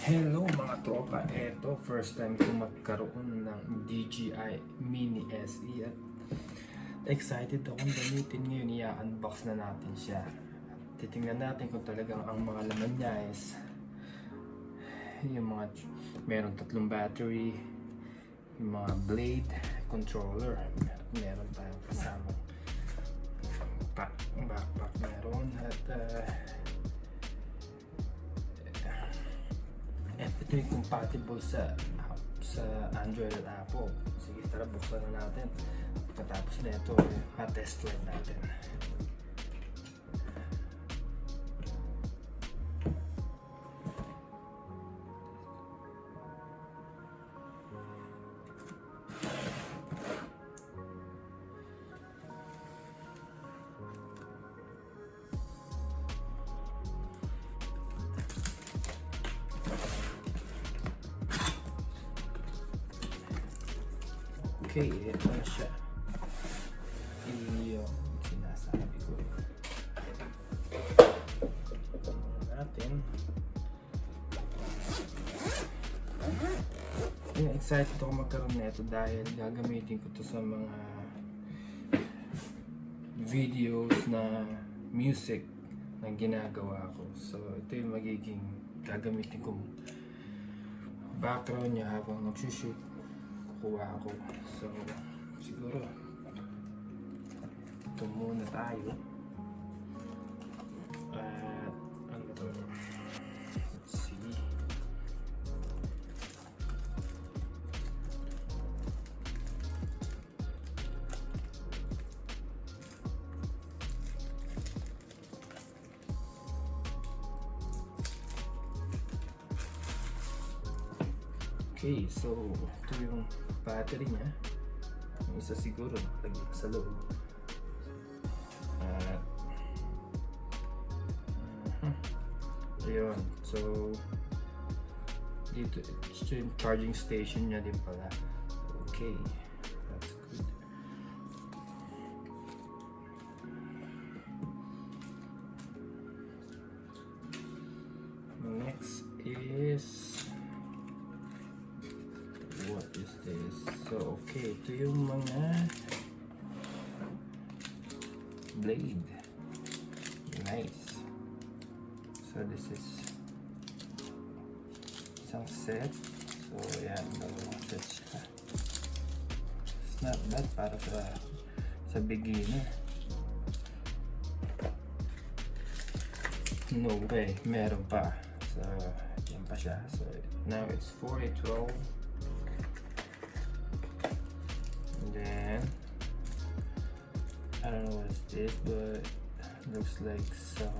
Hello mga tropa, eto first time ko magkaroon ng DJI Mini SE at excited akong gamitin ngayon. I-unbox na natin siya. Titingnan natin kung talagang ang mga laman niya is yung mga meron 3 battery, yung mga blade, controller, meron tayong kasama backpack meron at ito yung compatible sa Android at Apple. Sige, tara buksan na natin. Pagkatapos na ito, test flight natin. Okay, ito na siya. Yung sinasabi ko. Natin. Excited ako magkaroon na ito dahil gagamitin ko to sa mga videos na music na ginagawa ko. So, ito yung magiging gagamitin kong background niya habang nagsushoot. Kuha ako. So, siguro ito muna tayo. At ano to? Let's see. Okay, so ito yung battery niya. Yung isa siguro nakalagay sa loob. At ayun, so dito ito yung charging station niya din pala. Okay, that's good. Next is what is this? So, okay, ito yung mga blade. Nice. So, this is isang set. So, yan, dalawang set siya. It's not bad para sa beginner. No way, meron pa. So, yan pa siya. So, now it's 4A12. Then I don't know what it's this, but it looks like some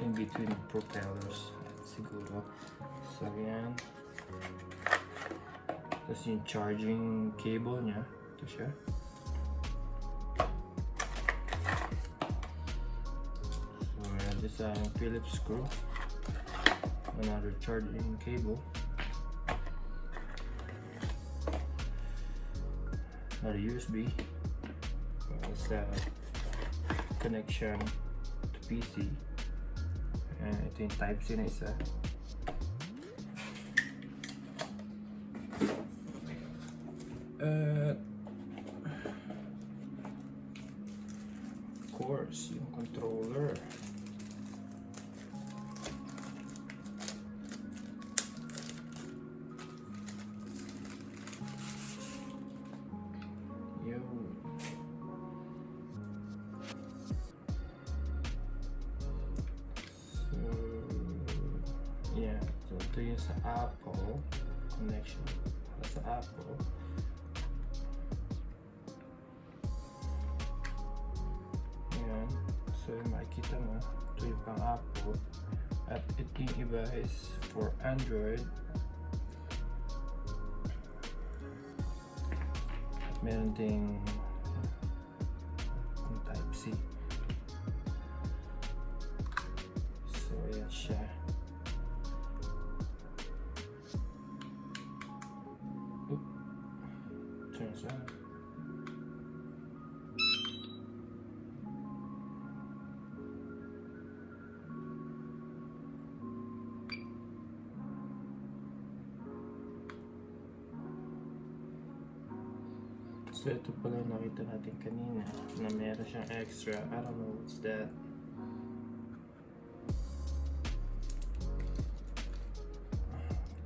in between propellers siguro. So yan, tapos yung charging cable niya, ito siya. So yan, this Phillips screw, another charging cable. Another USB. It's a connection to PC. And ito yung Type-C na isa. Of course, yung controller. Yeah, so ito yung sa Apple connection. Sa Apple. Ayan. So yung makikita mo, ito yung pang Apple. At ito yung iba is for Android. At meron ding Type-C. So yan siya. Turns on. So ito pala yung nakita natin kanina na meron siyang extra. I don't know what's that.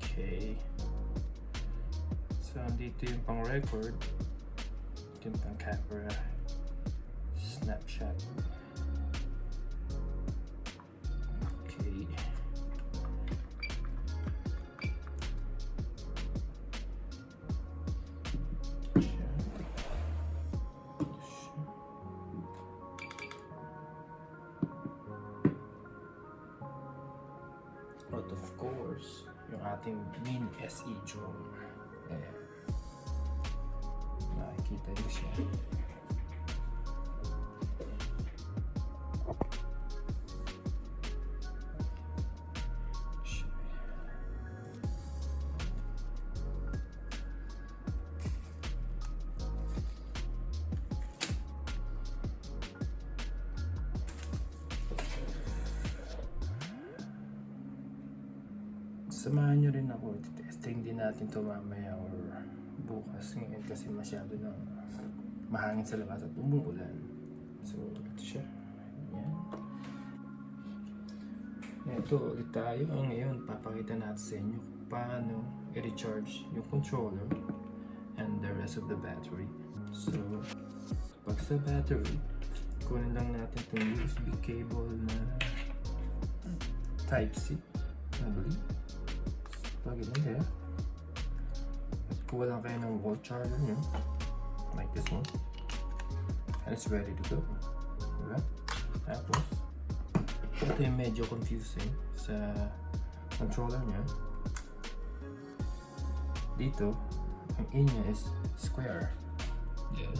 Okay. So dito yung pang record. Ito yung pang camera. Snapshot. Okay. But of course, yung ating Mini SE drone. Ayan. Nakikita niyo siya. Samahan nyo rin ako. Testing din natin ito mamaya or bukas ngayon kasi masyado nang mahangin sa labas at umuulan. So, ito siya. Ayan. Ito ulit tayo. Ngayon, papakita natin sa inyo kung paano i-recharge yung controller and the rest of the battery. So, pag sa battery, kunin lang natin itong USB cable na Type-C, I believe. Plug it in there. At kuha lang kayo ng wall charger nyo, like this one, and it's ready to go. Diba? Tapos, ito yung medyo confusing sa controller nyo. Dito, ang in niya is square. Yeah.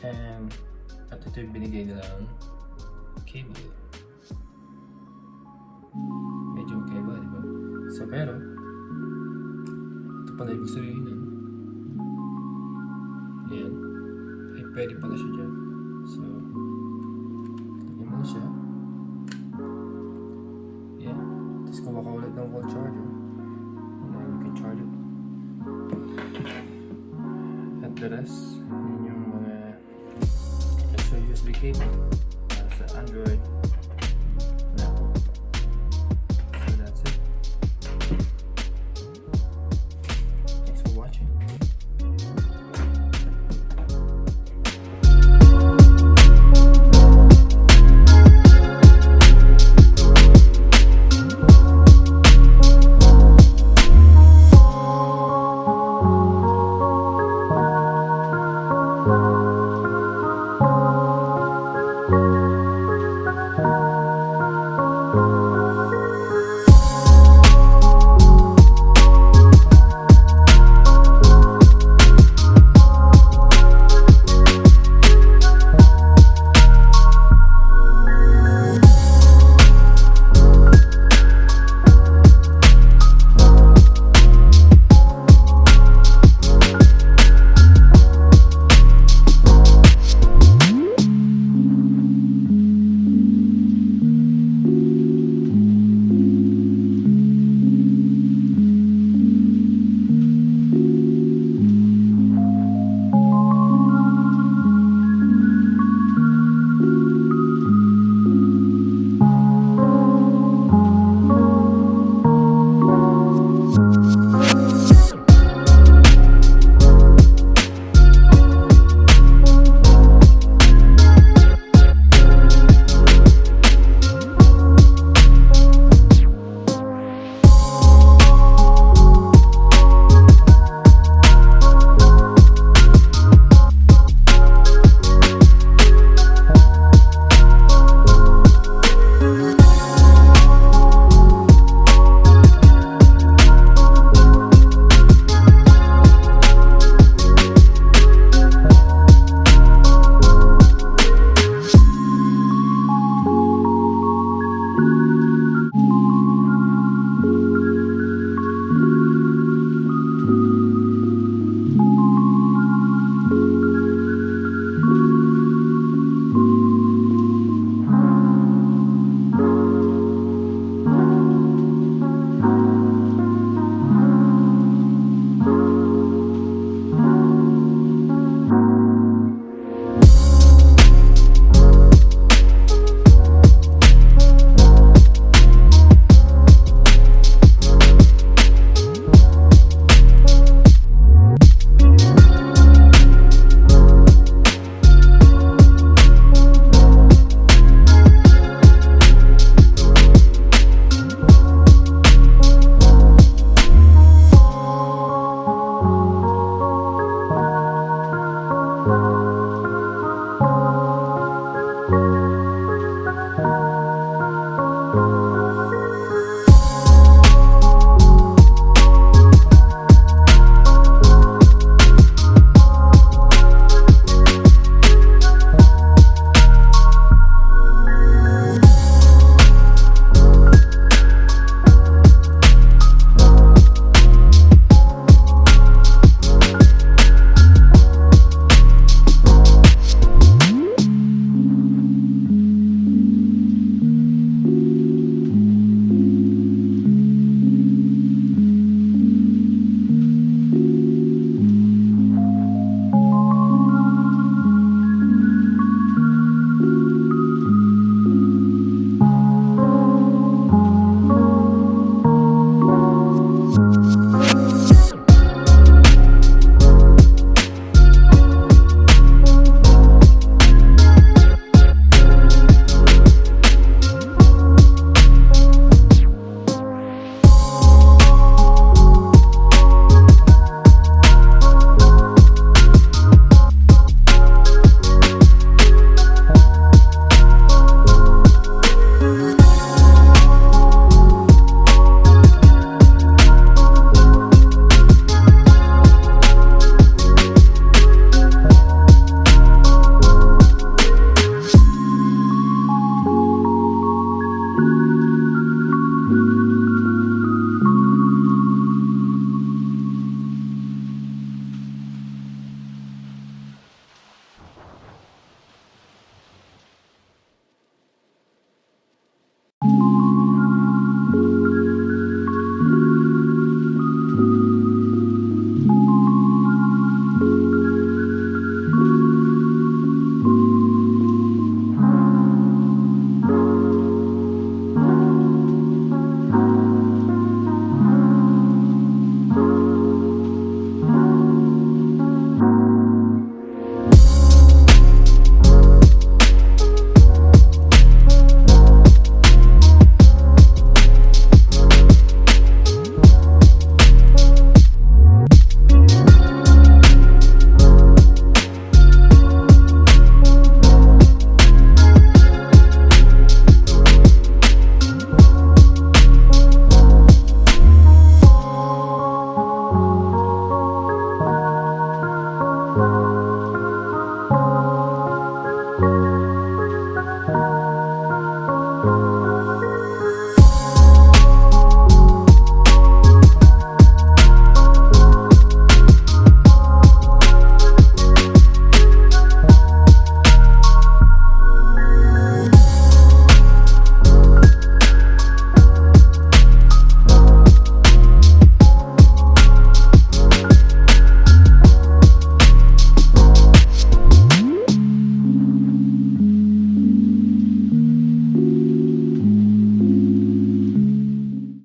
And, at ito yung binigay nilang cable. Medyo magkaiba, di ba? So, pero ito pala ibig sabihin nun. Ayan. Ay, pwede pala siya dyan. So, lagyan mo na siya. Ayan. Tapos kuha ka ulit ng wall charger. And then you can charge it. At the rest, yun yung mga extra USB cable para sa Android.